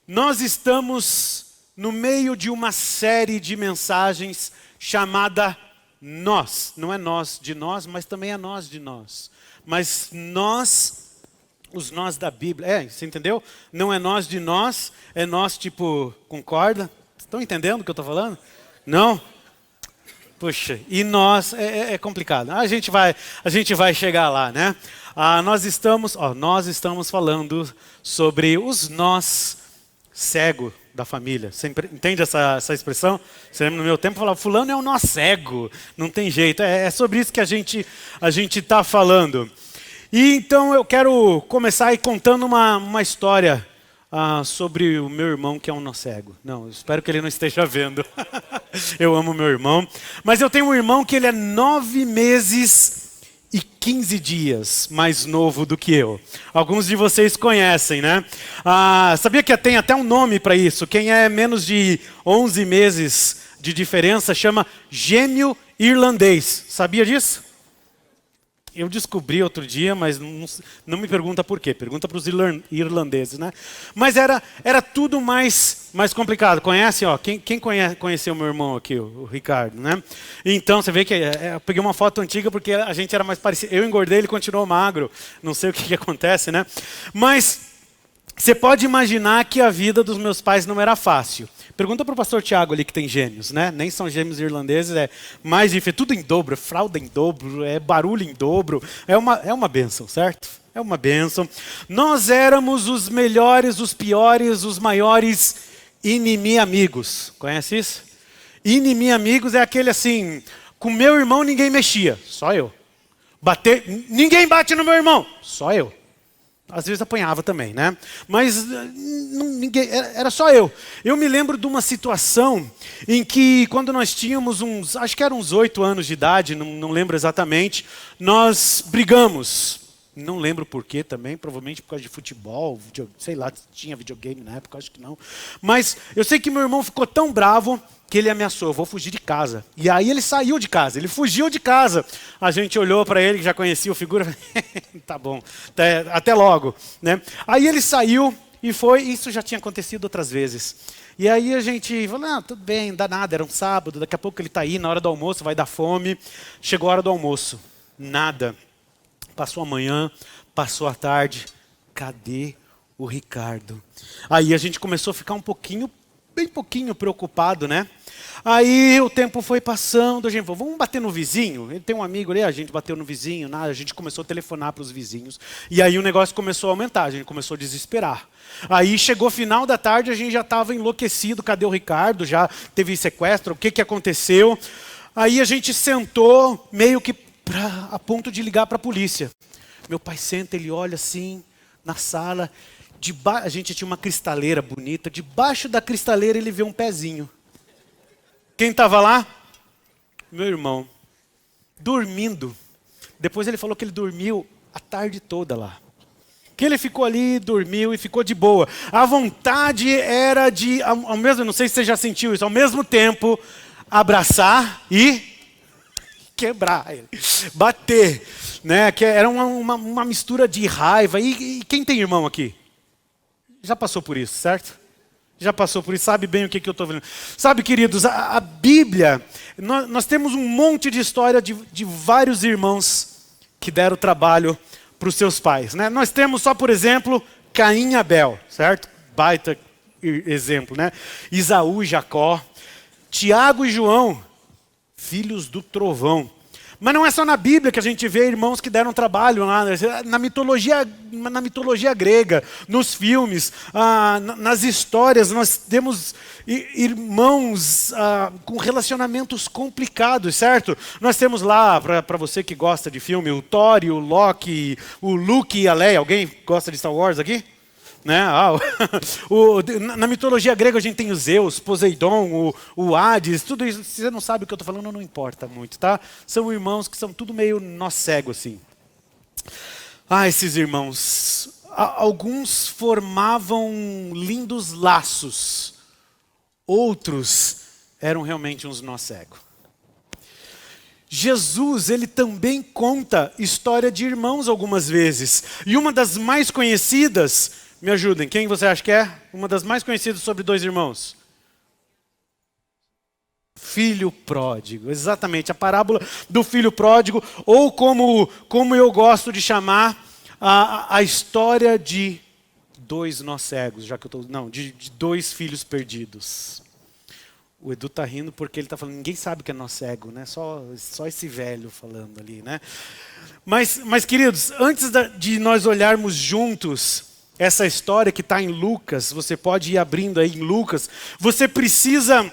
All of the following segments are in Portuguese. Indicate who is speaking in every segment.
Speaker 1: Nós estamos no meio de uma série de mensagens chamada Nós. Não é nós de nós, mas também é nós de nós. Mas nós, os nós da Bíblia. Você entendeu? Não é nós de nós, é nós tipo, concorda? Estão entendendo o que eu estou falando? Não? Puxa, e nós, é complicado. A gente vai chegar lá, né? Nós estamos falando sobre os nós cego da família. Você entende essa expressão? Você lembra no meu tempo falava, fulano é um nó cego. Não tem jeito. É sobre isso que a gente está falando. E então eu quero começar aí contando uma história sobre o meu irmão que é um nó cego. Não, eu espero que ele não esteja vendo. Eu amo meu irmão. Mas eu tenho um irmão que ele é 9 meses e 15 dias mais novo do que eu. Alguns de vocês conhecem, né? Sabia que tem até um nome para isso? Quem é menos de 11 meses de diferença chama gêmeo irlandês. Sabia disso? Eu descobri outro dia, mas não me pergunta por quê. Pergunta para os irlandeses, né? Mas era tudo mais complicado. Conhece? Quem conheceu meu irmão aqui, o Ricardo, né? Então, você vê que eu peguei uma foto antiga porque a gente era mais parecido. Eu engordei, ele continuou magro. Não sei o que acontece, né? Mas você pode imaginar que a vida dos meus pais não era fácil. Pergunta para o pastor Tiago ali que tem gêmeos, né? Nem são gêmeos irlandeses, é mais difícil. Tudo em dobro, fralda em dobro, barulho em dobro. É uma bênção, certo? É uma bênção. Nós éramos os melhores, os piores, os maiores inimi-amigos. Conhece isso? Inimi-amigos é aquele assim, com meu irmão ninguém mexia, só eu. Ninguém bate no meu irmão, só eu. Às vezes apanhava também, né? Mas ninguém, era só eu. Eu me lembro de uma situação em que, quando nós tínhamos acho que eram uns 8 anos de idade, não lembro exatamente, nós brigamos. Não lembro por quê também, provavelmente por causa de futebol, sei lá, tinha videogame na época, acho que não. Mas eu sei que meu irmão ficou tão bravo que ele ameaçou, eu vou fugir de casa. E aí ele saiu de casa, ele fugiu de casa. A gente olhou para ele, que já conhecia o figura, tá bom, até logo, né? Aí ele saiu e foi, isso já tinha acontecido outras vezes. E aí a gente falou, não, tudo bem, não dá nada, era um sábado, daqui a pouco ele está aí, na hora do almoço, vai dar fome. Chegou a hora do almoço, nada. Passou a manhã, passou a tarde, cadê o Ricardo? Aí a gente começou a ficar bem pouquinho preocupado, né? Aí o tempo foi passando, a gente falou, vamos bater no vizinho? Ele tem um amigo ali, a gente bateu no vizinho, nada, a gente começou a telefonar para os vizinhos. E aí o negócio começou a aumentar, a gente começou a desesperar. Aí chegou final da tarde, a gente já estava enlouquecido, cadê o Ricardo? Já teve sequestro, o que aconteceu? Aí a gente sentou meio que a ponto de ligar para a polícia. Meu pai senta, ele olha assim, na sala, a gente tinha uma cristaleira bonita, debaixo da cristaleira ele vê um pezinho. Quem estava lá? Meu irmão, dormindo. Depois ele falou que ele dormiu a tarde toda lá. Que ele ficou ali, dormiu e ficou de boa. A vontade era de, ao mesmo, não sei se você já sentiu isso, ao mesmo tempo, abraçar e quebrar ele, bater, né? Que era uma mistura de raiva. E quem tem irmão aqui? Já passou por isso, certo? Já passou por isso, sabe bem o que eu estou vendo. Sabe, queridos, a Bíblia, nós temos um monte de história de vários irmãos que deram trabalho para os seus pais, né? Nós temos só, por exemplo, Caim e Abel, certo? Baita exemplo, né? Isaú e Jacó, Tiago e João, filhos do trovão. Mas não é só na Bíblia que a gente vê irmãos que deram trabalho lá, na mitologia grega, nos filmes, nas histórias, nós temos irmãos com relacionamentos complicados, certo? Nós temos lá, para você que gosta de filme, o Thor e o Loki, o Luke e a Leia. Alguém gosta de Star Wars aqui? Né? Na mitologia grega a gente tem o Zeus, Poseidon, o Hades, tudo isso. Se você não sabe o que eu estou falando, não importa muito, tá? São irmãos que são tudo meio nó cego assim. Esses irmãos, alguns formavam lindos laços, outros eram realmente uns nó cego. Jesus, ele também conta história de irmãos algumas vezes. E uma das mais conhecidas, Me ajudem, quem você acha que é? Uma das mais conhecidas sobre dois irmãos. Filho pródigo, exatamente, a parábola do filho pródigo, ou como eu gosto de chamar, a história de dois nós cegos, já que eu estou. Não, de dois filhos perdidos. O Edu está rindo porque ele está falando, ninguém sabe que é nó cego, né? Só esse velho falando ali, né? Mas queridos, antes de nós olharmos juntos essa história que está em Lucas, você pode ir abrindo aí em Lucas, você precisa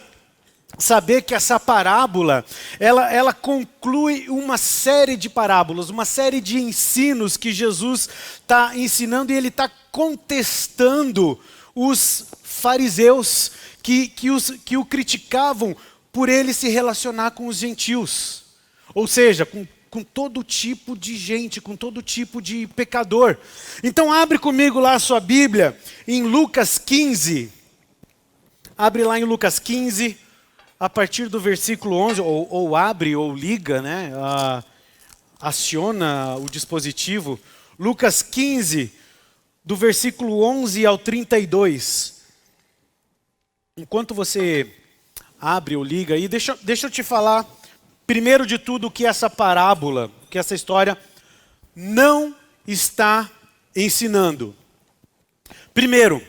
Speaker 1: saber que essa parábola, ela conclui uma série de parábolas, uma série de ensinos que Jesus está ensinando e ele está contestando os fariseus que o criticavam por ele se relacionar com os gentios. Ou seja, com todo tipo de gente, com todo tipo de pecador. Então abre comigo lá a sua Bíblia, em Lucas 15. Abre lá em Lucas 15, a partir do versículo 11, ou abre ou liga, né? Aciona o dispositivo. Lucas 15, do versículo 11 ao 32. Enquanto você abre ou liga aí, deixa eu te falar, primeiro de tudo, o que essa parábola, que essa história não está ensinando. Primeiro,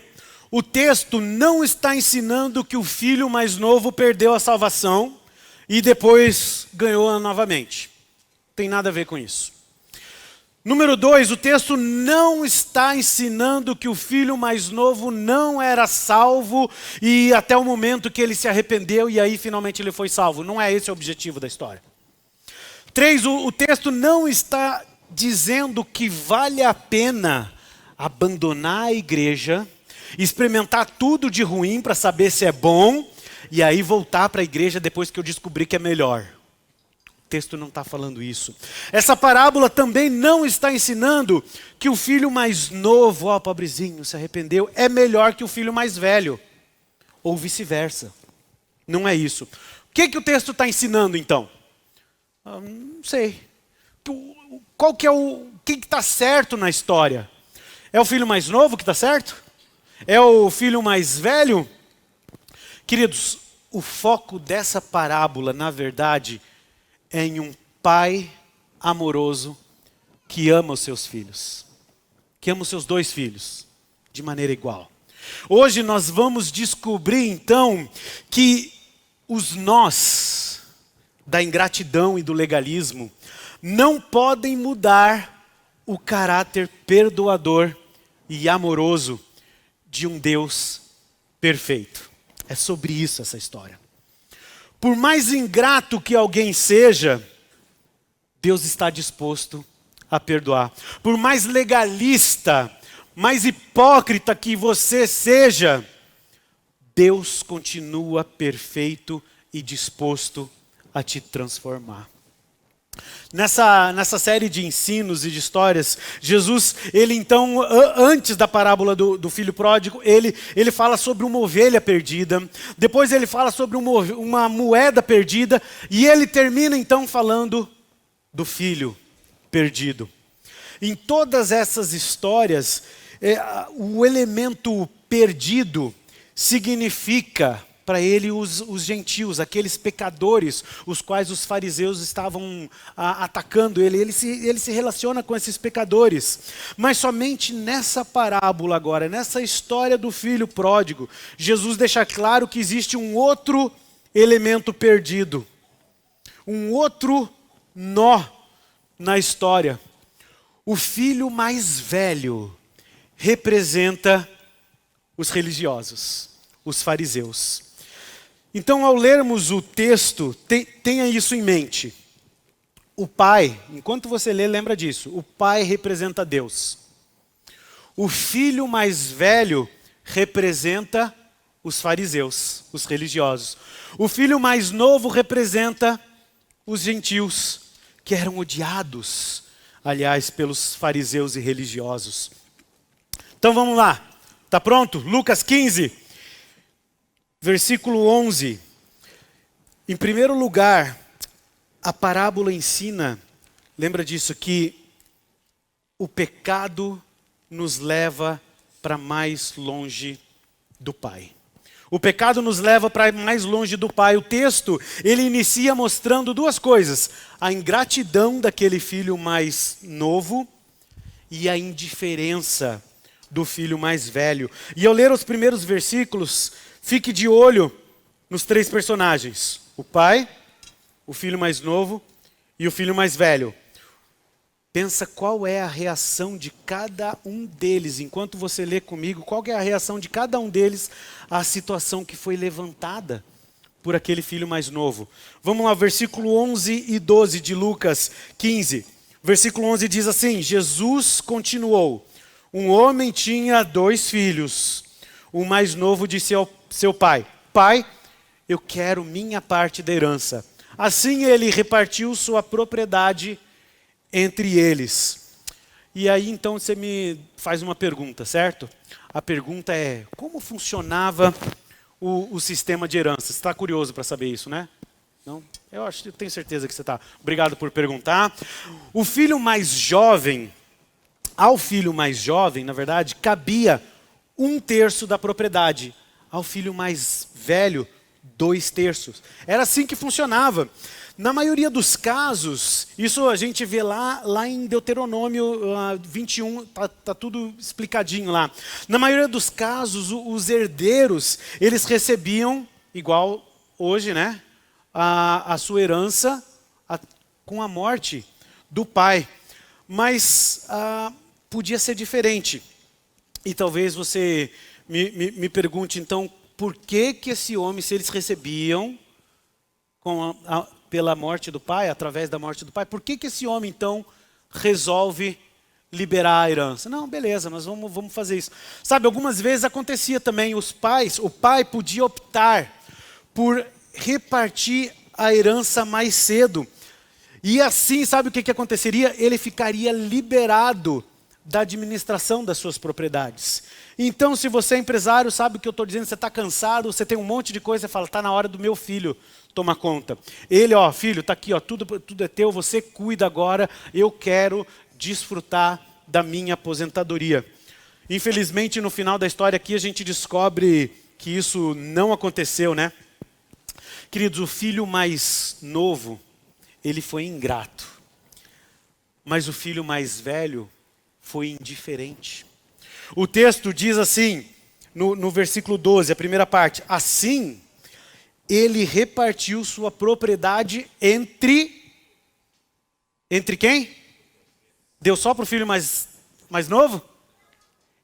Speaker 1: o texto não está ensinando que o filho mais novo perdeu a salvação e depois ganhou-a novamente. Não tem nada a ver com isso. Número 2, o texto não está ensinando que o filho mais novo não era salvo e até o momento que ele se arrependeu e aí finalmente ele foi salvo. Não é esse o objetivo da história. 3, o texto não está dizendo que vale a pena abandonar a igreja, experimentar tudo de ruim para saber se é bom e aí voltar para a igreja depois que eu descobri que é melhor. O texto não está falando isso. Essa parábola também não está ensinando que o filho mais novo, pobrezinho, se arrependeu, é melhor que o filho mais velho. Ou vice-versa. Não é isso. O que o texto está ensinando então? Não sei. Qual que é o que está certo na história? É o filho mais novo que está certo? É o filho mais velho? Queridos, o foco dessa parábola, na verdade, é em um pai amoroso que ama os seus filhos. Que ama os seus dois filhos de maneira igual. Hoje nós vamos descobrir então que os nós da ingratidão e do legalismo não podem mudar o caráter perdoador e amoroso de um Deus perfeito. É sobre isso essa história. Por mais ingrato que alguém seja, Deus está disposto a perdoar. Por mais legalista, mais hipócrita que você seja, Deus continua perfeito e disposto a te transformar. Nessa série de ensinos e de histórias, Jesus, ele então, antes da parábola do filho pródigo, ele fala sobre uma ovelha perdida, depois ele fala sobre uma moeda perdida, e ele termina então falando do filho perdido. Em todas essas histórias, o elemento perdido significa para ele os gentios, aqueles pecadores, os quais os fariseus estavam atacando ele. Ele se relaciona com esses pecadores. Mas somente nessa parábola agora, nessa história do filho pródigo, Jesus deixa claro que existe um outro elemento perdido. Um outro nó na história. O filho mais velho representa os religiosos, os fariseus. Então, ao lermos o texto, tenha isso em mente. O pai, enquanto você lê, lembra disso. O pai representa Deus. O filho mais velho representa os fariseus, os religiosos. O filho mais novo representa os gentios, que eram odiados, aliás, pelos fariseus e religiosos. Então vamos lá. Está pronto? Lucas 15. Versículo 11, em primeiro lugar, a parábola ensina, lembra disso, que o pecado nos leva para mais longe do Pai. O pecado nos leva para mais longe do Pai. O texto, ele inicia mostrando duas coisas: a ingratidão daquele filho mais novo e a indiferença do filho mais velho. E ao ler os primeiros versículos, fique de olho nos três personagens: o pai, o filho mais novo e o filho mais velho. Pensa qual é a reação de cada um deles. Enquanto você lê comigo, qual é a reação de cada um deles à situação que foi levantada por aquele filho mais novo. Vamos lá, versículo 11 e 12 de Lucas 15. Versículo 11 diz assim: Jesus continuou: um homem tinha 2 filhos. O mais novo disse ao seu pai: Pai, eu quero minha parte da herança. Assim ele repartiu sua propriedade entre eles. E aí então você me faz uma pergunta, certo? A pergunta é: como funcionava o sistema de herança? Você está curioso para saber isso, né? Não? Eu tenho certeza que você está. Obrigado por perguntar. O filho mais jovem, ao filho mais jovem, na verdade, cabia 1/3 da propriedade. Ao filho mais velho, 2/3. Era assim que funcionava. Na maioria dos casos, isso a gente vê lá em Deuteronômio 21, tá tudo explicadinho lá. Na maioria dos casos, os herdeiros, eles recebiam, igual hoje, né, a sua herança com a morte do pai. Mas podia ser diferente. E talvez você me pergunte, então, por que esse homem, se eles recebiam pela morte do pai, através da morte do pai, por que esse homem, então, resolve liberar a herança? Não, beleza, nós vamos fazer isso. Sabe, algumas vezes acontecia também, o pai podia optar por repartir a herança mais cedo. E assim, sabe o que aconteceria? Ele ficaria liberado da administração das suas propriedades. Então, se você é empresário, sabe o que eu estou dizendo, você está cansado, você tem um monte de coisa, você fala: está na hora do meu filho tomar conta. Ele, filho, está aqui, tudo é teu, você cuida agora, eu quero desfrutar da minha aposentadoria. Infelizmente, no final da história aqui, a gente descobre que isso não aconteceu, né? Queridos, o filho mais novo, ele foi ingrato. Mas o filho mais velho foi indiferente. O texto diz assim, no versículo 12, a primeira parte: assim, ele repartiu sua propriedade entre quem? Deu só para o filho mais novo?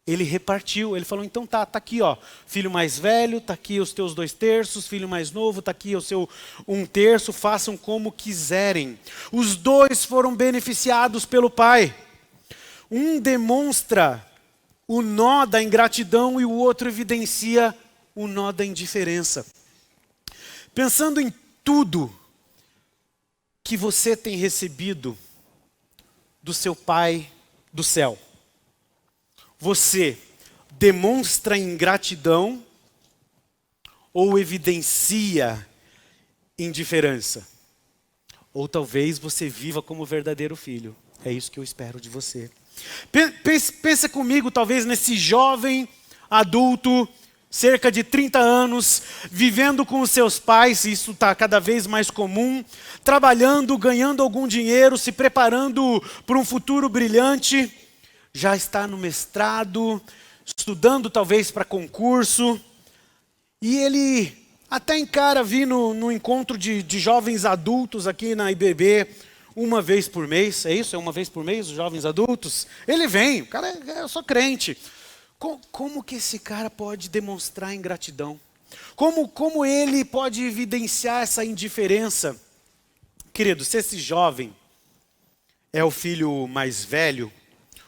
Speaker 1: Ele repartiu, ele falou: então tá aqui, filho mais velho, tá aqui os teus 2/3, filho mais novo, tá aqui o seu 1/3, façam como quiserem. Os dois foram beneficiados pelo pai. Um demonstra o nó da ingratidão e o outro evidencia o nó da indiferença. Pensando em tudo que você tem recebido do seu Pai do céu, você demonstra ingratidão ou evidencia indiferença? Ou talvez você viva como verdadeiro filho. É isso que eu espero de você. Pensa comigo, talvez, nesse jovem adulto, cerca de 30 anos, vivendo com os seus pais, isso está cada vez mais comum, trabalhando, ganhando algum dinheiro, se preparando para um futuro brilhante, já está no mestrado, estudando talvez para concurso, e ele até encara vir no encontro de jovens adultos aqui na IBB, uma vez por mês. É isso? É uma vez por mês os jovens adultos? Ele vem, o cara é só crente. Como que esse cara pode demonstrar ingratidão? Como ele pode evidenciar essa indiferença? Querido, se esse jovem é o filho mais velho,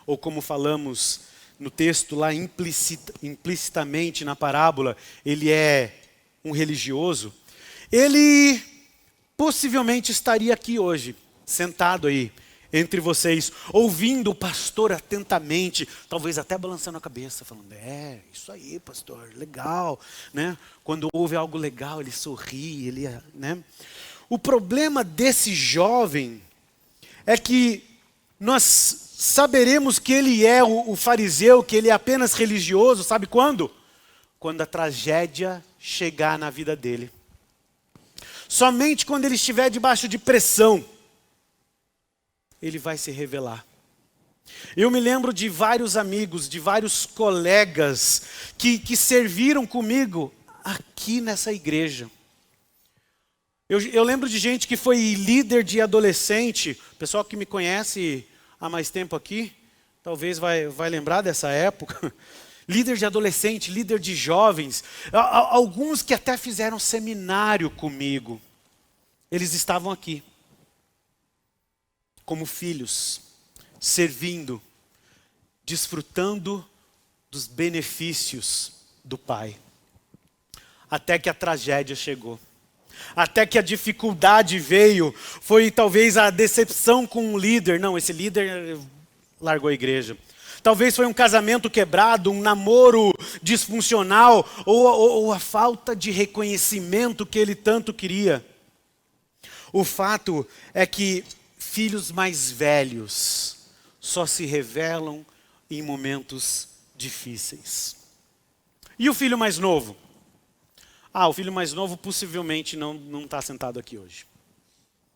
Speaker 1: ou como falamos no texto lá implicitamente na parábola, ele é um religioso, ele possivelmente estaria aqui hoje, sentado aí entre vocês, ouvindo o pastor atentamente, talvez até balançando a cabeça, falando: isso aí, pastor, legal, né? Quando ouve algo legal, ele sorri, né? O problema desse jovem é que nós saberemos que ele é o fariseu, que ele é apenas religioso, sabe quando? Quando a tragédia chegar na vida dele. Somente quando ele estiver debaixo de pressão, ele vai se revelar. Eu me lembro de vários amigos, de vários colegas que serviram comigo aqui nessa igreja. Eu lembro de gente que foi líder de adolescente. O pessoal que me conhece há mais tempo aqui, talvez vai lembrar dessa época. Líder de adolescente, líder de jovens. Alguns que até fizeram seminário comigo. Eles estavam aqui. Como filhos, servindo, desfrutando dos benefícios do Pai. Até que a tragédia chegou. Até que a dificuldade veio. Foi talvez a decepção com o líder. Não, esse líder largou a igreja. Talvez foi um casamento quebrado, um namoro disfuncional, ou a falta de reconhecimento que ele tanto queria. O fato é que filhos mais velhos só se revelam em momentos difíceis. E o filho mais novo? O filho mais novo possivelmente não está sentado aqui hoje.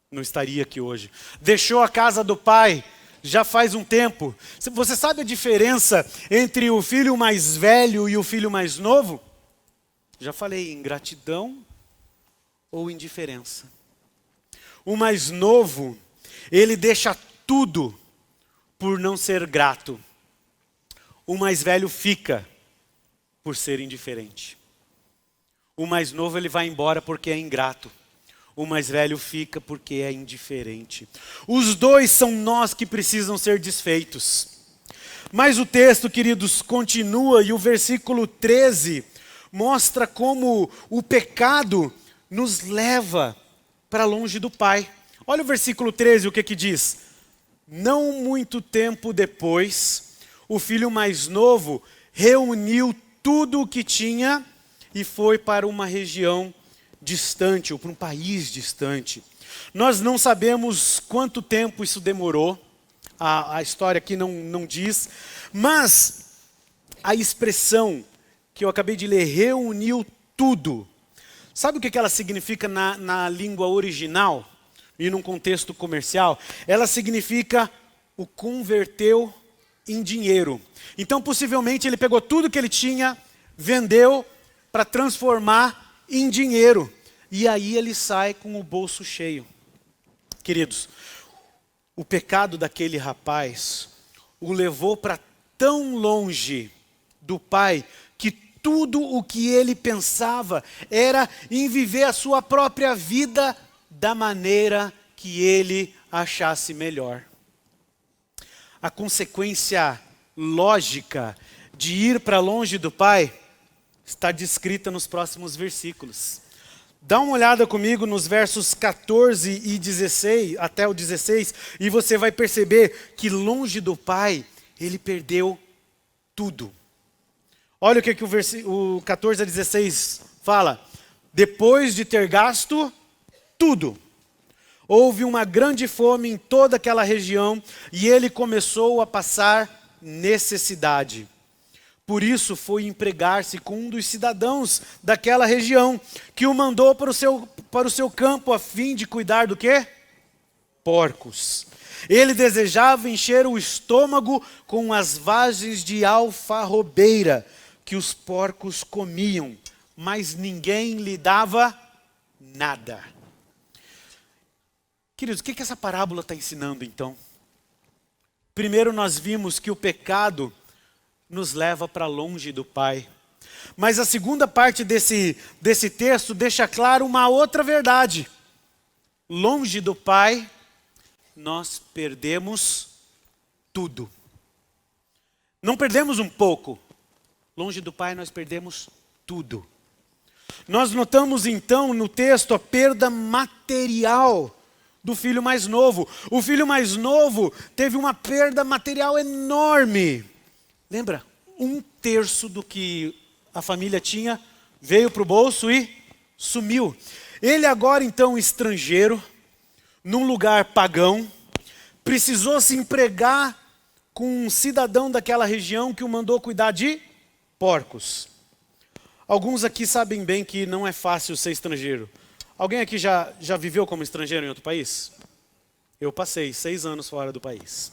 Speaker 1: Não estaria aqui hoje. Deixou a casa do pai já faz um tempo. Você sabe a diferença entre o filho mais velho e o filho mais novo? Já falei, ingratidão ou indiferença. O mais novo, ele deixa tudo por não ser grato. O mais velho fica por ser indiferente. O mais novo, ele vai embora porque é ingrato. O mais velho fica porque é indiferente. Os dois são nós que precisam ser desfeitos. Mas o texto, queridos, continua e o versículo 13 mostra como o pecado nos leva para longe do Pai. Olha o versículo 13, o que diz? Não muito tempo depois, o filho mais novo reuniu tudo o que tinha e foi para uma região distante, ou para um país distante. Nós não sabemos quanto tempo isso demorou, a história aqui não diz, mas a expressão que eu acabei de ler, reuniu tudo. Sabe o que ela significa na língua original e num contexto comercial? Ela significa o converteu em dinheiro. Então, possivelmente, ele pegou tudo que ele tinha, vendeu para transformar em dinheiro. E aí ele sai com o bolso cheio. Queridos, o pecado daquele rapaz o levou para tão longe do Pai que tudo o que ele pensava era em viver a sua própria vida da maneira que ele achasse melhor. A consequência lógica de ir para longe do Pai está descrita nos próximos versículos. Dá uma olhada comigo nos versos 14 e 16, até o 16, e você vai perceber que longe do Pai, ele perdeu tudo. Olha o que o 14 a 16 fala. Depois de ter gasto tudo, houve uma grande fome em toda aquela região e ele começou a passar necessidade. Por isso foi empregar-se com um dos cidadãos daquela região, que o mandou para o seu campo a fim de cuidar do quê? Porcos. Ele desejava encher o estômago com as vagens de alfarrobeira que os porcos comiam, mas ninguém lhe dava nada. Queridos, o que essa parábola está ensinando então? Primeiro nós vimos que o pecado nos leva para longe do Pai. Mas a segunda parte desse texto deixa claro uma outra verdade. Longe do Pai, nós perdemos tudo. Não perdemos um pouco. Longe do Pai, nós perdemos tudo. Nós notamos então no texto a perda material do filho mais novo. O filho mais novo teve uma perda material enorme. Lembra? 1/3 do que a família tinha veio para o bolso e sumiu. Ele agora então estrangeiro, num lugar pagão, precisou se empregar com um cidadão daquela região que o mandou cuidar de porcos. Alguns aqui sabem bem que não é fácil ser estrangeiro. Alguém aqui já viveu como estrangeiro em outro país? Eu passei 6 anos fora do país.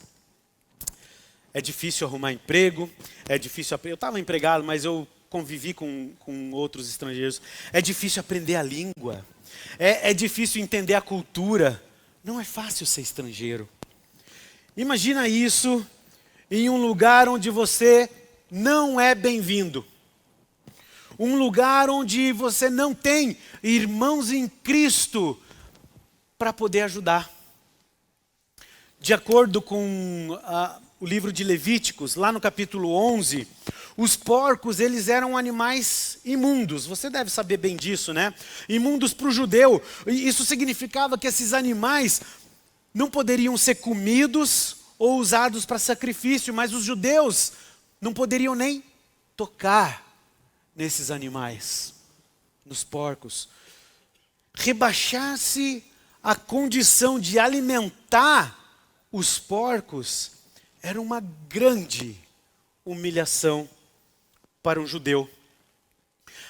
Speaker 1: É difícil arrumar emprego, é difícil... Eu estava empregado, mas eu convivi com outros estrangeiros. É difícil aprender a língua. É difícil entender a cultura. Não é fácil ser estrangeiro. Imagina isso em um lugar onde você não é bem-vindo. Um lugar onde você não tem irmãos em Cristo para poder ajudar. De acordo com o livro de Levíticos, lá no capítulo 11, os porcos, eles eram animais imundos. Você deve saber bem disso, né? Imundos para o judeu. Isso significava que esses animais não poderiam ser comidos ou usados para sacrifício, mas os judeus não poderiam nem tocar nesses animais, nos porcos. Rebaixar-se a condição de alimentar os porcos era uma grande humilhação para um judeu.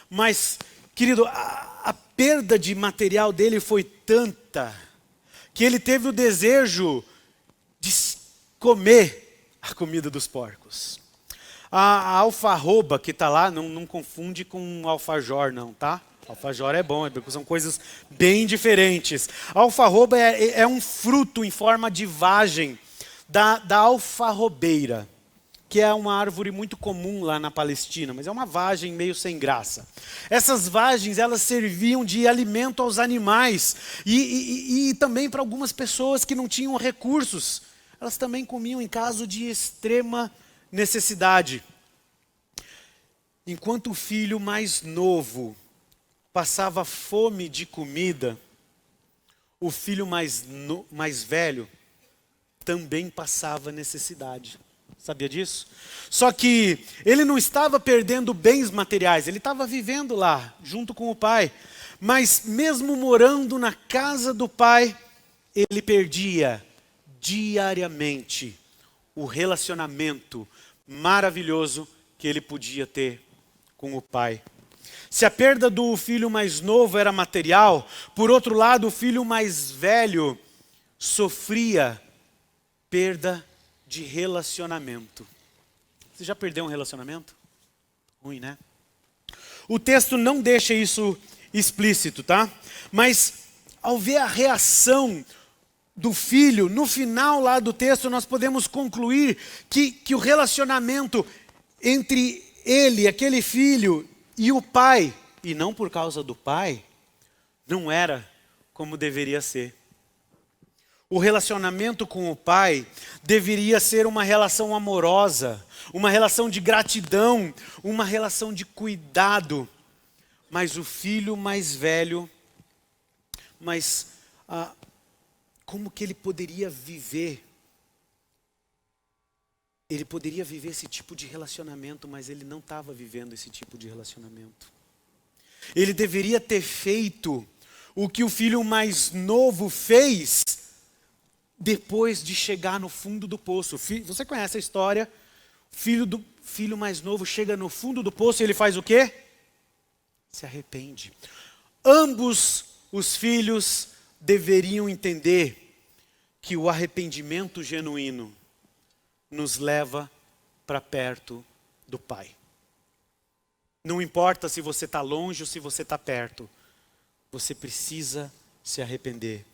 Speaker 1: Mas, querido, a perda de material dele foi tanta que ele teve o desejo de comer a comida dos porcos. A alfarroba que está lá, não confunde com alfajor não, tá? Alfajor é bom, são coisas bem diferentes. A alfarroba é um fruto em forma de vagem da alfarrobeira, que é uma árvore muito comum lá na Palestina, mas é uma vagem meio sem graça. Essas vagens, elas serviam de alimento aos animais e também para algumas pessoas que não tinham recursos. Elas também comiam em caso de extrema necessidade. Enquanto o filho mais novo passava fome de comida, o filho mais velho também passava necessidade. Sabia disso? Só que ele não estava perdendo bens materiais, ele estava vivendo lá, junto com o pai. Mas mesmo morando na casa do pai, ele perdia diariamente o relacionamento maravilhoso que ele podia ter com o pai. Se a perda do filho mais novo era material, por outro lado, o filho mais velho sofria perda de relacionamento. Você já perdeu um relacionamento? Ruim, né? O texto não deixa isso explícito, tá? Mas ao ver a reação do filho, no final lá do texto, nós podemos concluir que o relacionamento entre ele, aquele filho, e o pai, e não por causa do pai, não era como deveria ser. O relacionamento com o pai deveria ser uma relação amorosa, uma relação de gratidão, uma relação de cuidado. Mas o filho mais velho, como que ele poderia viver? Ele poderia viver esse tipo de relacionamento, mas ele não estava vivendo esse tipo de relacionamento. Ele deveria ter feito o que o filho mais novo fez depois de chegar no fundo do poço. Você conhece a história? O filho mais novo chega no fundo do poço e ele faz o quê? Se arrepende. Ambos os filhos deveriam entender que o arrependimento genuíno nos leva para perto do Pai. Não importa se você está longe ou se você está perto, você precisa se arrepender.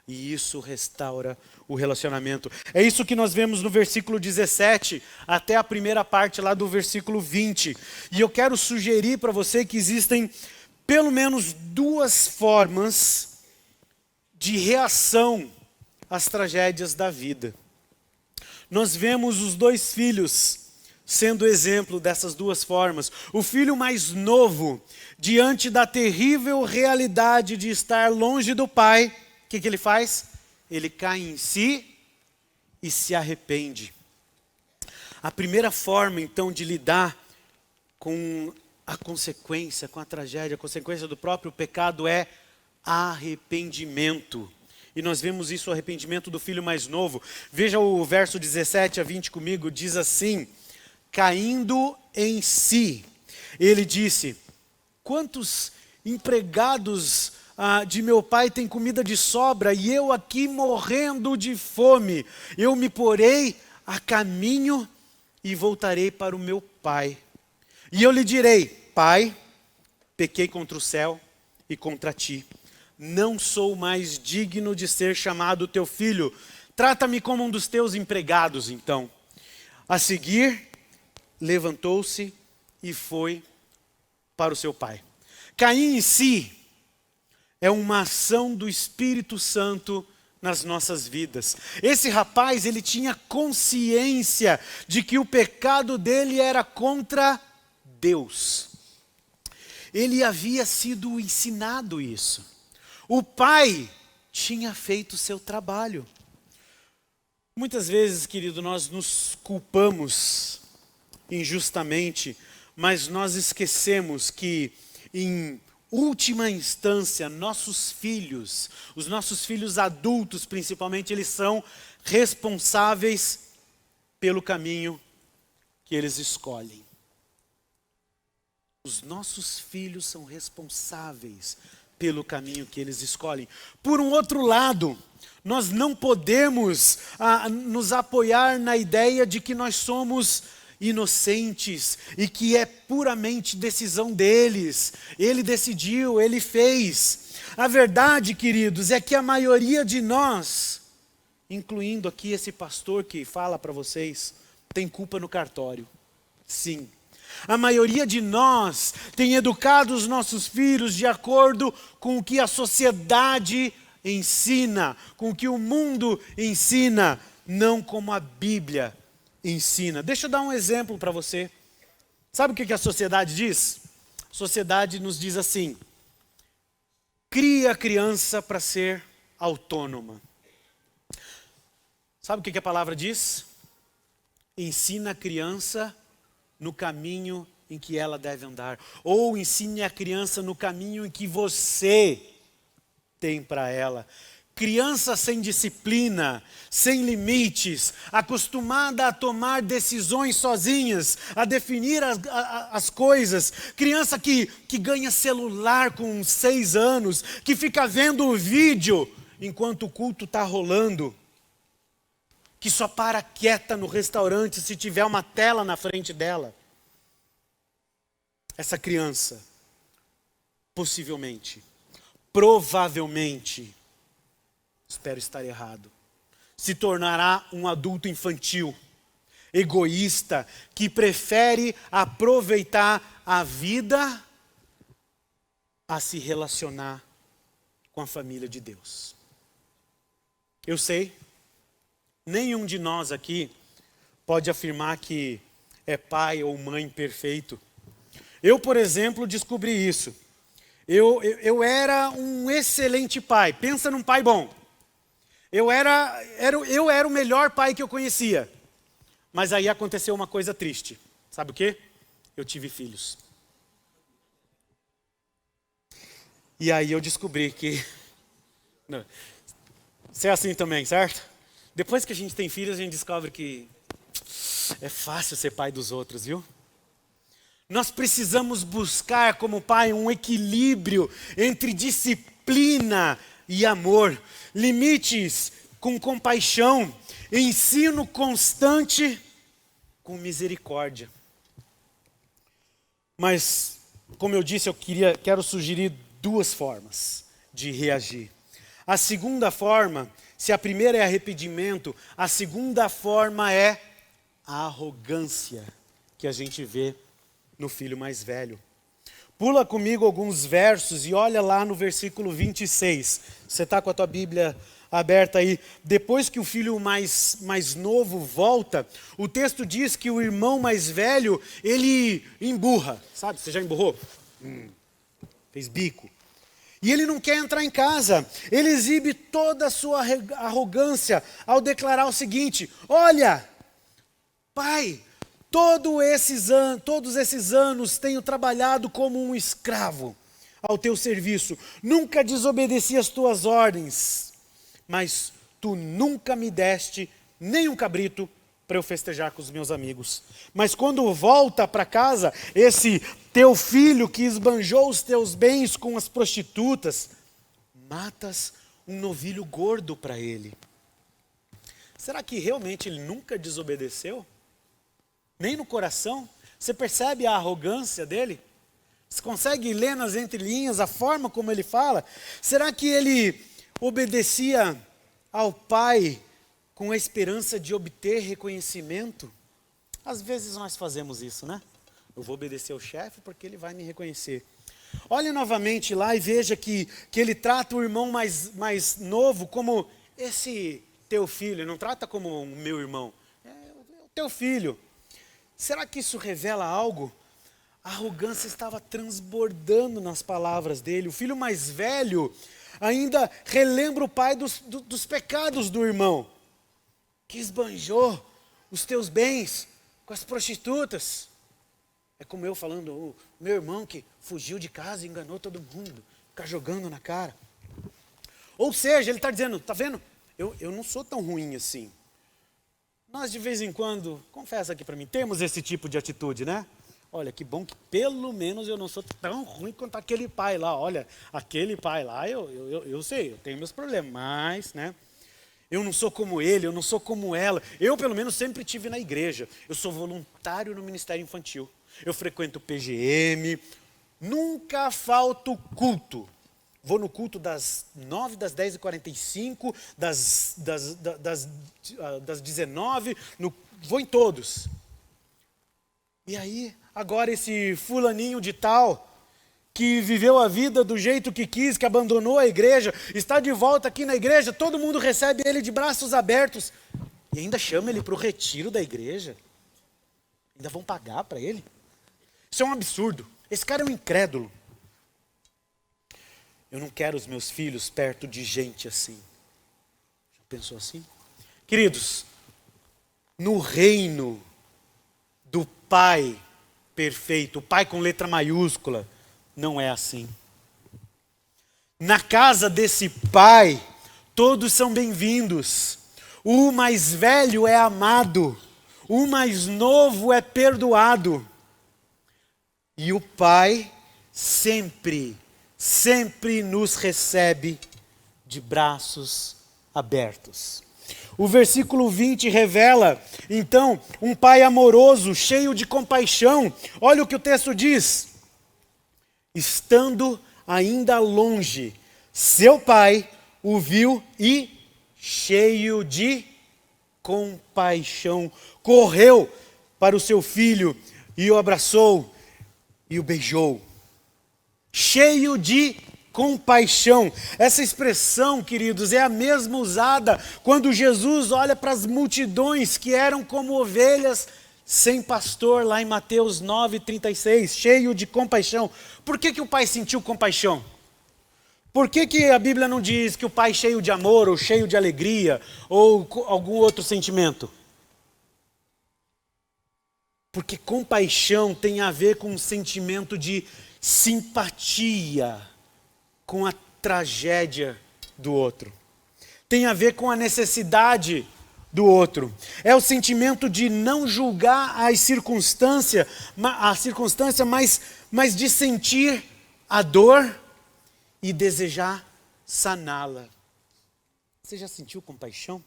Speaker 1: E isso restaura o relacionamento. É isso que nós vemos no versículo 17, até a primeira parte lá do versículo 20. E eu quero sugerir para você que existem pelo menos 2 formas de reação às tragédias da vida. Nós vemos os 2 filhos sendo exemplo dessas 2 formas. O filho mais novo, diante da terrível realidade de estar longe do pai, o que ele faz? Ele cai em si e se arrepende. A primeira forma, então, de lidar com a consequência, com a tragédia, a consequência do próprio pecado é arrependimento. E nós vemos isso, o arrependimento do filho mais novo. Veja o verso 17 a 20 comigo, diz assim: caindo em si, ele disse: quantos empregados de meu pai têm comida de sobra e eu aqui morrendo de fome? Eu me porei a caminho e voltarei para o meu pai. E eu lhe direi: pai, pequei contra o céu e contra ti. Não sou mais digno de ser chamado teu filho. Trata-me como um dos teus empregados, então. A seguir, levantou-se e foi para o seu pai. Cair em si é uma ação do Espírito Santo nas nossas vidas. Esse rapaz, ele tinha consciência de que o pecado dele era contra Deus. Ele havia sido ensinado isso. O pai tinha feito o seu trabalho. Muitas vezes, querido, nós nos culpamos injustamente, mas nós esquecemos que, em última instância, nossos filhos, os nossos filhos adultos principalmente, eles são responsáveis pelo caminho que eles escolhem. Os nossos filhos são responsáveis pelo caminho que eles escolhem. Por um outro lado, nós não podemos nos apoiar na ideia de que nós somos inocentes e que é puramente decisão deles. Ele decidiu, ele fez. A verdade, queridos, é que a maioria de nós, incluindo aqui esse pastor que fala para vocês, tem culpa no cartório. Sim. A maioria de nós tem educado os nossos filhos de acordo com o que a sociedade ensina, com o que o mundo ensina, não como a Bíblia ensina. Deixa eu dar um exemplo para você. Sabe o que a sociedade diz? A sociedade nos diz assim: cria a criança para ser autônoma. Sabe o que a palavra diz? Ensina a criança no caminho em que ela deve andar. Ou ensine a criança no caminho em que você tem para ela. Criança sem disciplina, sem limites, acostumada a tomar decisões sozinhas, a definir as coisas. Criança que ganha celular com 6 anos, que fica vendo o vídeo enquanto o culto está rolando, que só para quieta no restaurante se tiver uma tela na frente dela. Essa criança, possivelmente, provavelmente, espero estar errado, se tornará um adulto infantil, egoísta, que prefere aproveitar a vida a se relacionar com a família de Deus. Eu sei, nenhum de nós aqui pode afirmar que é pai ou mãe perfeito. Eu, por exemplo, descobri isso. Eu era um excelente pai. Pensa num pai bom. Eu era o melhor pai que eu conhecia. Mas aí aconteceu uma coisa triste. Sabe o quê? Eu tive filhos. E aí eu descobri que... Não, você é assim também, certo? Depois que a gente tem filhos, a gente descobre que é fácil ser pai dos outros, viu? Nós precisamos buscar como pai um equilíbrio entre disciplina e amor, limites com compaixão, ensino constante com misericórdia. Mas, como eu disse, quero sugerir 2 formas de reagir. A segunda forma, se a primeira é arrependimento, a segunda forma é a arrogância que a gente vê no filho mais velho. Pula comigo alguns versos e olha lá no versículo 26. Você está com a tua Bíblia aberta aí. Depois que o filho mais novo volta, o texto diz que o irmão mais velho, ele emburra. Sabe, você já emburrou? Fez bico. E ele não quer entrar em casa. Ele exibe toda a sua arrogância ao declarar o seguinte: olha, pai, todos esses anos tenho trabalhado como um escravo ao teu serviço. Nunca desobedeci as tuas ordens. mas tu nunca me deste nem um cabrito para eu festejar com os meus amigos. Mas quando volta para casa, esse teu filho que esbanjou os teus bens com as prostitutas, matas um novilho gordo para ele. Será que realmente ele nunca desobedeceu? Nem no coração? Você percebe a arrogância dele? Você consegue ler nas entrelinhas a forma como ele fala? Será que ele obedecia ao pai com a esperança de obter reconhecimento? Às vezes nós fazemos isso, né? Eu vou obedecer ao chefe porque ele vai me reconhecer. Olhe novamente lá e veja que ele trata o irmão mais novo como esse teu filho, não trata como o meu irmão, é o teu filho. Será que isso revela algo? A arrogância estava transbordando nas palavras dele. O filho mais velho ainda relembra o pai dos pecados do irmão, que esbanjou os teus bens com as prostitutas. É como eu falando, o meu irmão que fugiu de casa e enganou todo mundo, ficar jogando na cara. Ou seja, ele está dizendo, tá vendo? Eu não sou tão ruim assim. Nós de vez em quando, confessa aqui para mim, temos esse tipo de atitude, né? Olha, que bom que pelo menos eu não sou tão ruim quanto aquele pai lá. Olha, aquele pai lá, eu sei, eu tenho meus problemas, mas, né? Eu não sou como ele, eu não sou como ela. Eu, pelo menos, sempre tive na igreja. Eu sou voluntário no Ministério Infantil. Eu frequento o PGM. Nunca falto culto. Vou no culto das 9, das 10h45, das 19, vou em todos. E aí, agora esse fulaninho de tal, que viveu a vida do jeito que quis, que abandonou a igreja, está de volta aqui na igreja, todo mundo recebe ele de braços abertos, e ainda chama ele para o retiro da igreja. Ainda vão pagar para ele? Isso é um absurdo. Esse cara é um incrédulo. Eu não quero os meus filhos perto de gente assim. Já pensou assim? Queridos, no reino do Pai perfeito, o Pai com letra maiúscula, não é assim. Na casa desse Pai, todos são bem-vindos. O mais velho é amado, o mais novo é perdoado. E o Pai sempre nos recebe de braços abertos. O versículo 20 revela, então, um pai amoroso, cheio de compaixão. Olha o que o texto diz. Estando ainda longe, seu pai o viu e, cheio de compaixão, correu para o seu filho e o abraçou e o beijou. Cheio de compaixão. Essa expressão, queridos, é a mesma usada quando Jesus olha para as multidões que eram como ovelhas sem pastor, lá em Mateus 9:36, cheio de compaixão. Por que o pai sentiu compaixão? Por que a Bíblia não diz que o pai cheio de amor, ou cheio de alegria, ou algum outro sentimento? Porque compaixão tem a ver com um sentimento de simpatia com a tragédia do outro. Tem a ver com a necessidade do outro. É o sentimento de não julgar a circunstância, mas de sentir a dor e desejar saná-la. Você já sentiu compaixão?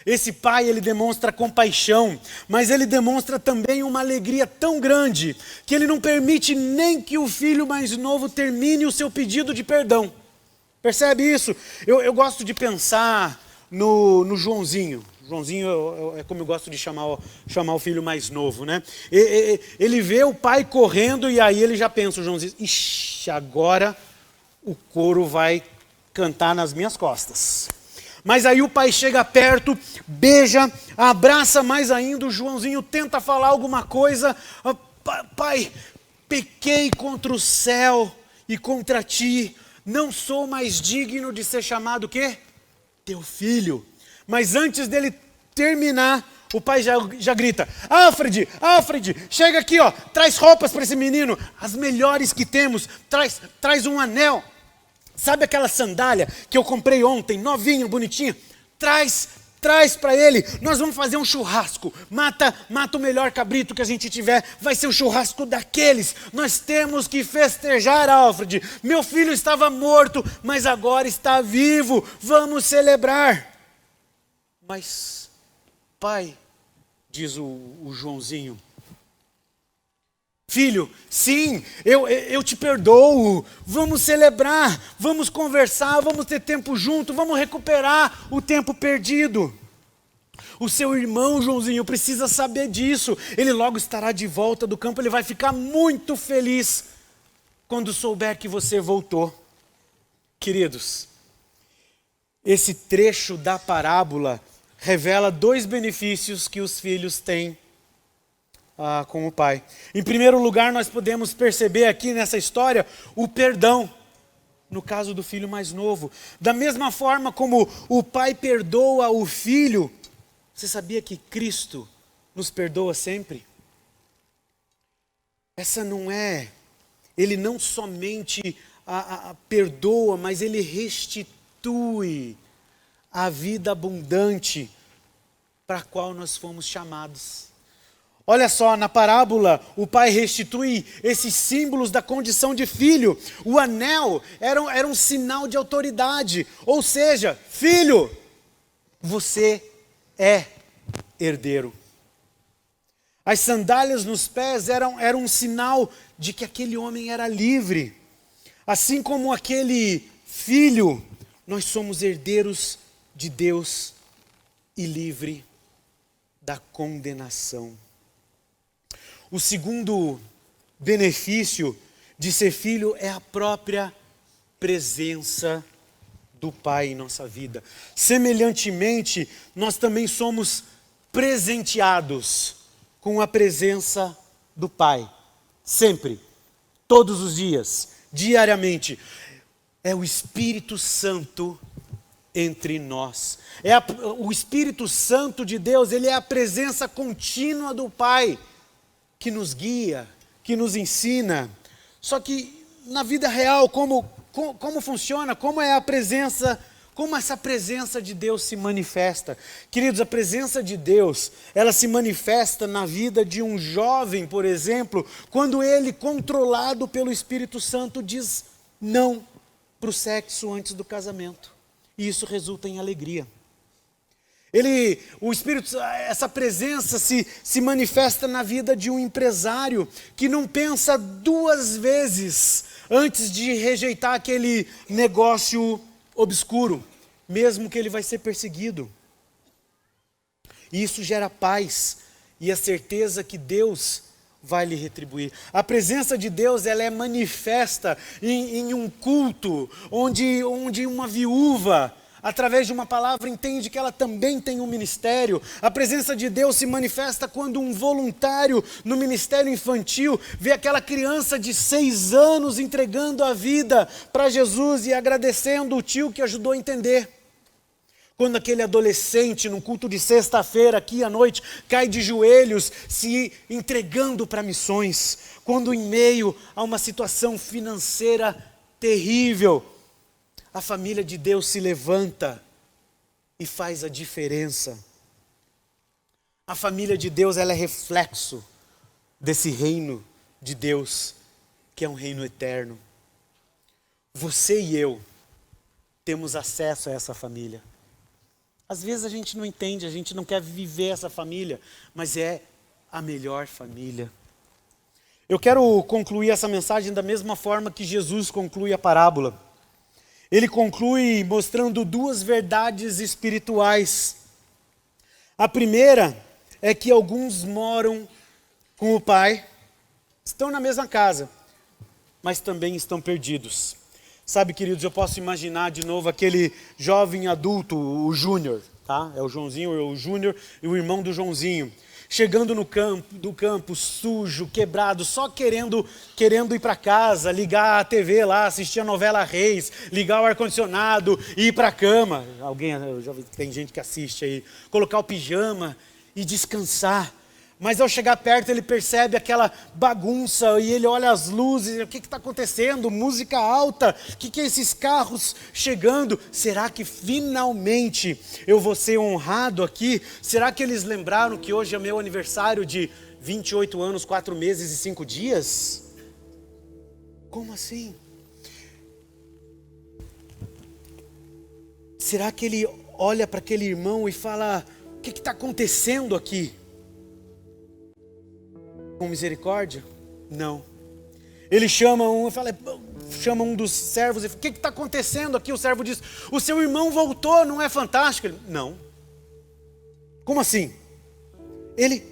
Speaker 1: Esse pai, ele demonstra compaixão, mas ele demonstra também uma alegria tão grande que ele não permite nem que o filho mais novo termine o seu pedido de perdão. Percebe isso? Eu gosto de pensar no Joãozinho. Joãozinho é como eu gosto de chamar o filho mais novo, né? Ele vê o pai correndo e aí ele já pensa, o Joãozinho, ixi, agora o couro vai cantar nas minhas costas. Mas aí o pai chega perto, beija, abraça mais ainda, o Joãozinho tenta falar alguma coisa. Pai, pequei contra o céu e contra ti, não sou mais digno de ser chamado o quê? Teu filho. Mas antes dele terminar, o pai já grita, Alfred, chega aqui, ó, traz roupas para esse menino, as melhores que temos, traz um anel. Sabe aquela sandália que eu comprei ontem, novinha, bonitinha? Traz para ele. Nós vamos fazer um churrasco. Mata o melhor cabrito que a gente tiver. Vai ser um churrasco daqueles. Nós temos que festejar, Alfred. Meu filho estava morto, mas agora está vivo. Vamos celebrar. Mas, pai, diz o Joãozinho, filho, sim, eu te perdoo, vamos celebrar, vamos conversar, vamos ter tempo junto, vamos recuperar o tempo perdido. O seu irmão, Joãozinho, precisa saber disso, ele logo estará de volta do campo, ele vai ficar muito feliz quando souber que você voltou. Queridos, esse trecho da parábola revela 2 benefícios que os filhos têm com o pai. Em primeiro lugar, nós podemos perceber aqui nessa história o perdão, no caso do filho mais novo. Da mesma forma como o pai perdoa o filho, você sabia que Cristo nos perdoa sempre? Ele não somente perdoa, mas ele restitui a vida abundante para a qual nós fomos chamados. Olha só, na parábola, o pai restitui esses símbolos da condição de filho. O anel era um sinal de autoridade. Ou seja, filho, você é herdeiro. As sandálias nos pés eram um sinal de que aquele homem era livre. Assim como aquele filho, nós somos herdeiros de Deus e livre da condenação. O segundo benefício de ser filho é a própria presença do Pai em nossa vida. Semelhantemente, nós também somos presenteados com a presença do Pai. Sempre, todos os dias, diariamente. É o Espírito Santo entre nós. O Espírito Santo de Deus, ele é a presença contínua do Pai, que nos guia, que nos ensina. Só que na vida real, como funciona, como essa presença de Deus se manifesta? Queridos, a presença de Deus, ela se manifesta na vida de um jovem, por exemplo, quando ele, controlado pelo Espírito Santo, diz não para o sexo antes do casamento. E isso resulta em alegria. Essa presença se manifesta na vida de um empresário que não pensa 2 vezes antes de rejeitar aquele negócio obscuro, mesmo que ele vai ser perseguido. E isso gera paz e a certeza que Deus vai lhe retribuir. A presença de Deus, ela é manifesta em um culto onde uma viúva, através de uma palavra, entende que ela também tem um ministério. A presença de Deus se manifesta quando um voluntário no ministério infantil vê aquela criança de 6 anos entregando a vida para Jesus e agradecendo o tio que ajudou a entender. Quando aquele adolescente, num culto de sexta-feira, aqui à noite, cai de joelhos, se entregando para missões. Quando em meio a uma situação financeira terrível, a família de Deus se levanta e faz a diferença. A família de Deus, ela é reflexo desse reino de Deus, que é um reino eterno. Você e eu temos acesso a essa família. Às vezes a gente não entende, a gente não quer viver essa família, mas é a melhor família. Eu quero concluir essa mensagem da mesma forma que Jesus conclui a parábola. Ele conclui mostrando 2 verdades espirituais. A primeira é que alguns moram com o Pai, estão na mesma casa, mas também estão perdidos. Sabe, queridos, eu posso imaginar de novo aquele jovem adulto, o Júnior, tá? É o Joãozinho, é o Júnior e o irmão do Joãozinho. Chegando do campo, sujo, quebrado, só querendo ir para casa, ligar a TV lá, assistir a novela Reis, ligar o ar-condicionado e ir para a cama. Eu já vi que tem gente que assiste aí. Colocar o pijama e descansar. Mas ao chegar perto ele percebe aquela bagunça e ele olha as luzes, o que está acontecendo? Música alta, o que é esses carros chegando? Será que finalmente eu vou ser honrado aqui? Será que eles lembraram que hoje é meu aniversário de 28 anos, 4 meses e 5 dias? Como assim? Será que ele olha para aquele irmão e fala, o que está acontecendo aqui? Com misericórdia? Não. Ele chama um dos servos e fala, o que está acontecendo aqui? O servo diz, o seu irmão voltou, não é fantástico? Ele, não. Como assim? Ele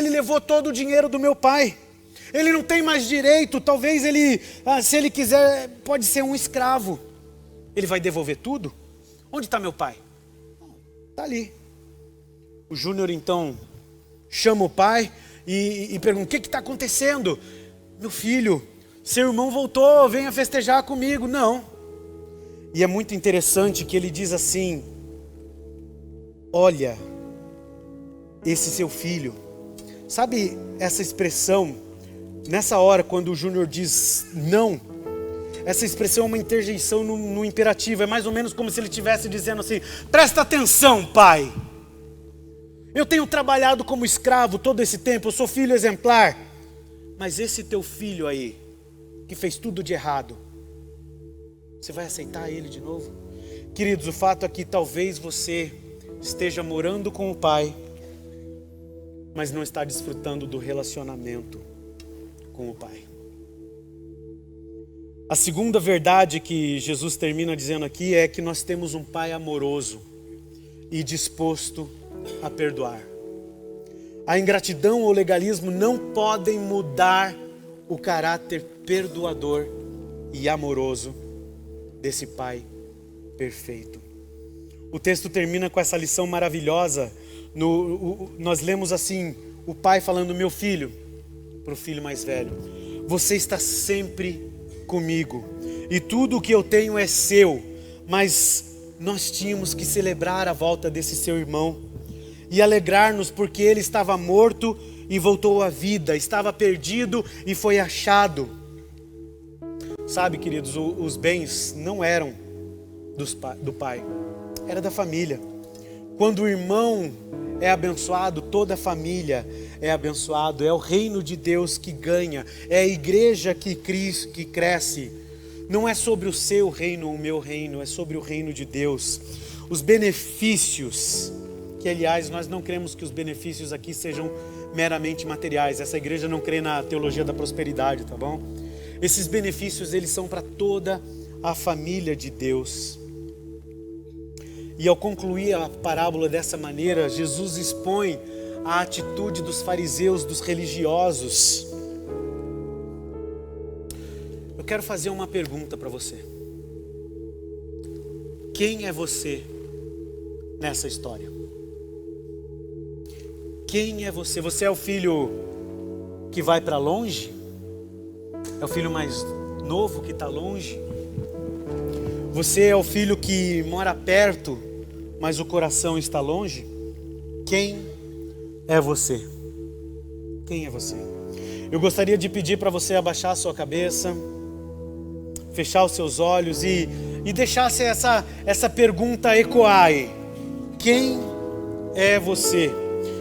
Speaker 1: levou todo o dinheiro do meu pai. Ele não tem mais direito, talvez ele, se ele quiser, pode ser um escravo. Ele vai devolver tudo? Onde está meu pai? Está ali. O Júnior então chama o pai e pergunta, o que está acontecendo? Meu filho, seu irmão voltou, venha festejar comigo. Não. E é muito interessante que ele diz assim, olha, esse seu filho. Sabe essa expressão, nessa hora quando o Júnior diz não, essa expressão é uma interjeição no imperativo, é mais ou menos como se ele estivesse dizendo assim, presta atenção, pai. Eu tenho trabalhado como escravo todo esse tempo, eu sou filho exemplar. Mas esse teu filho aí, que fez tudo de errado, você vai aceitar ele de novo? Queridos, o fato é que talvez você esteja morando com o pai, mas não está desfrutando do relacionamento com o pai. A segunda verdade que Jesus termina dizendo aqui é que nós temos um pai amoroso e disposto a perdoar. A ingratidão ou o legalismo não podem mudar o caráter perdoador e amoroso desse Pai perfeito. O texto termina com essa lição maravilhosa. Nós lemos assim, o pai falando, meu filho, para o filho mais velho, você está sempre comigo e tudo o que eu tenho é seu, mas nós tínhamos que celebrar a volta desse seu irmão e alegrar-nos porque ele estava morto e voltou à vida, estava perdido e foi achado. Sabe, queridos, os bens não eram do pai, era da família. Quando o irmão é abençoado, toda a família é abençoado, é o reino de Deus que ganha, é a igreja que cresce. Não é sobre o seu reino ou o meu reino, é sobre o reino de Deus. Os benefícios, que aliás nós não cremos que os benefícios aqui sejam meramente materiais, essa igreja não crê na teologia da prosperidade, tá bom? Esses benefícios eles são para toda a família de Deus. E ao concluir a parábola dessa maneira, Jesus expõe a atitude dos fariseus, dos religiosos. Eu quero fazer uma pergunta para você. Quem é você nessa história? Quem é você? Você é o filho que vai para longe? É o filho mais novo que está longe? Você é o filho que mora perto, mas o coração está longe? Quem é você? Quem é você? Eu gostaria de pedir para você abaixar a sua cabeça, fechar os seus olhos e deixasse essa pergunta ecoar aí. Quem é você?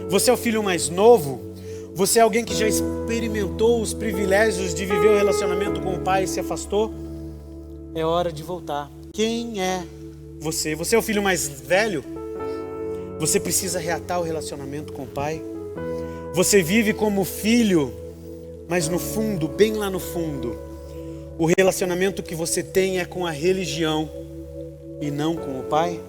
Speaker 1: Você é o filho mais novo? Você é alguém que já experimentou os privilégios de viver o relacionamento com o pai e se afastou? É hora de voltar. Quem é você? Você é o filho mais velho? Você precisa reatar o relacionamento com o pai? Você vive como filho, mas no fundo, bem lá no fundo, o relacionamento que você tem é com a religião e não com o pai?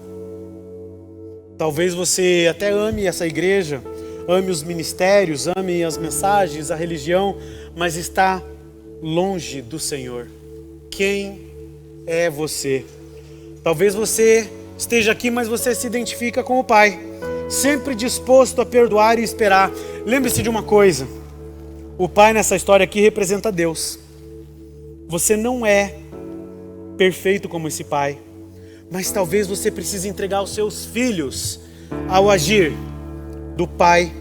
Speaker 1: Talvez você até ame essa igreja, ame os ministérios, ame as mensagens, a religião, mas está longe do Senhor. Quem é você? Talvez você esteja aqui, mas você se identifica com o Pai, sempre disposto a perdoar e esperar. Lembre-se de uma coisa, o Pai nessa história aqui representa Deus. Você não é perfeito como esse Pai, mas talvez você precise entregar os seus filhos ao agir do Pai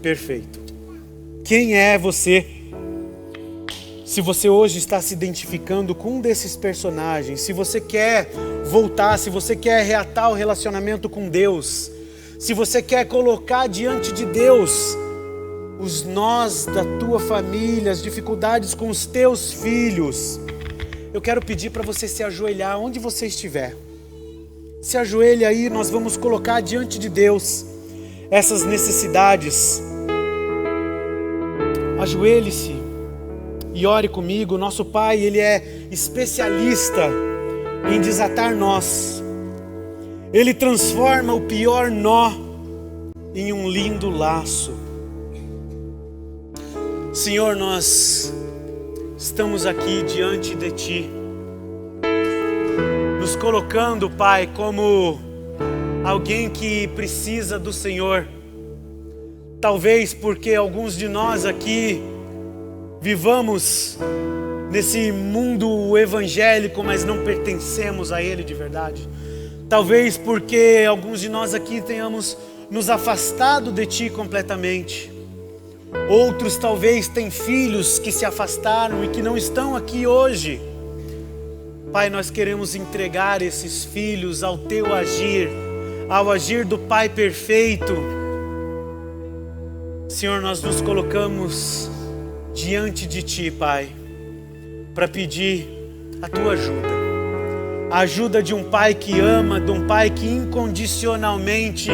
Speaker 1: perfeito. Quem é você? Se você hoje está se identificando com um desses personagens, se você quer voltar, se você quer reatar o relacionamento com Deus, se você quer colocar diante de Deus os nós da tua família, as dificuldades com os teus filhos, eu quero pedir para você se ajoelhar onde você estiver. Se ajoelhe aí, nós vamos colocar diante de Deus essas necessidades. Ajoelhe-se e ore comigo. Nosso Pai, Ele é especialista em desatar nós. Ele transforma o pior nó em um lindo laço. Senhor, nós estamos aqui diante de Ti, nos colocando, Pai, como alguém que precisa do Senhor. Talvez porque alguns de nós aqui vivamos nesse mundo evangélico, mas não pertencemos a ele de verdade. Talvez porque alguns de nós aqui tenhamos nos afastado de Ti completamente. Outros talvez têm filhos que se afastaram e que não estão aqui hoje. Pai, nós queremos entregar esses filhos ao Teu agir, ao agir do Pai perfeito. Senhor, nós nos colocamos diante de Ti, Pai, para pedir a Tua ajuda. A ajuda de um Pai que ama, de um Pai que incondicionalmente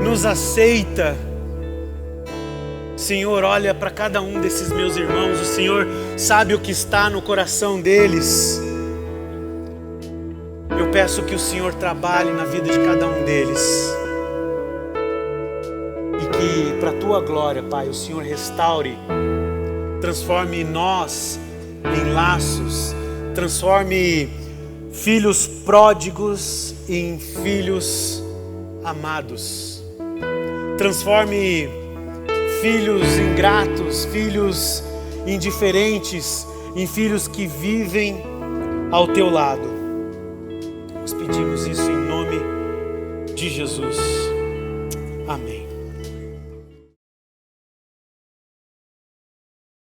Speaker 1: nos aceita. Senhor, olha para cada um desses meus irmãos. O Senhor sabe o que está no coração deles. Eu peço que o Senhor trabalhe na vida de cada um deles. E que para a Tua glória, Pai, o Senhor restaure, transforme nós em laços, transforme filhos pródigos em filhos amados, transforme filhos ingratos, filhos indiferentes em filhos que vivem ao Teu lado. Nós pedimos isso em nome de Jesus.